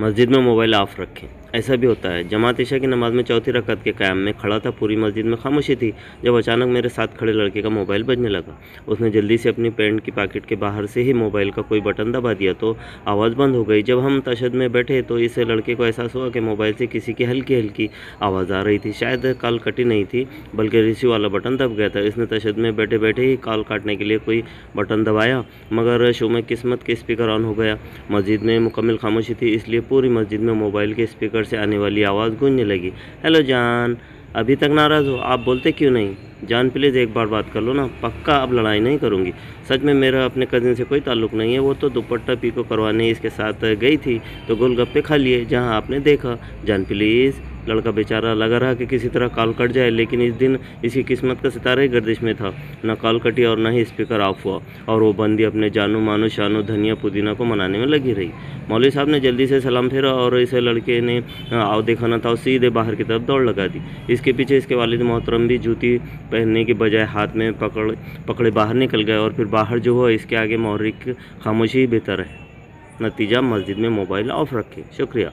मस्जिद में mobile of रखें। ऐसा भी होता है। जमात इशा की नमाज में चौथी रकअत के क़याम में खड़ा था। पूरी मस्जिद में खामोशी थी। जब अचानक मेरे साथ खड़े लड़के का मोबाइल बजने लगा। उसने जल्दी से अपनी पैंट की पॉकेट के बाहर से ही मोबाइल का कोई बटन दबा दिया तो आवाज़ बंद हो गई। जब हम तशहद में बैठे तो इस लड़के को एहसास हुआ कि मोबाइल से किसी की हल्की हल्की आवाज़ आ रही थी। शायद कॉल कटी नहीं थी बल्कि रिसीव वाला बटन दब गया था। इसने तशहद में बैठे बैठे ही कॉल काटने के लिए कोई बटन दबाया, मगर शुमा किस्मत के स्पीकर ऑन हो गया। मस्जिद में मुकम्मल खामोशी थी, इसलिए पूरी मस्जिद में मोबाइल के स्पीकर से आने वाली आवाज़ गूंजने लगी। हेलो जान, अभी तक नाराज़ हो? आप बोलते क्यों नहीं? जान प्लीज़ एक बार बात कर लो ना। पक्का अब लड़ाई नहीं करूँगी। सच में मेरा अपने कज़िन से कोई ताल्लुक़ नहीं है। वो तो दुपट्टा पीको करवाने इसके साथ गई थी तो गोलगप्पे खा लिए जहाँ आपने देखा। जान प्लीज़। लड़का बेचारा लगा रहा कि किसी तरह कॉल कट जाए, लेकिन इस दिन इसकी किस्मत का सितारा ही गर्दिश में था। न कॉल कटी और न ही स्पीकर ऑफ हुआ और वो बंदी अपने जानू मानो शानो धनिया पुदीना को मनाने में लगी रही। मौलवी साहब ने जल्दी से सलाम फेरा और इस लड़के ने आओ देखा न था और सीधे बाहर की तरफ दौड़ लगा दी। इसके पीछे इसके वालिद मोहतरम भी जूती पहनने के बजाय हाथ में पकड़े बाहर निकल गए और फिर बाहर जो हुआ इसके आगे मौरिक खामोशी ही बेहतर है। नतीजा, मस्जिद में मोबाइल ऑफ रखें। शुक्रिया।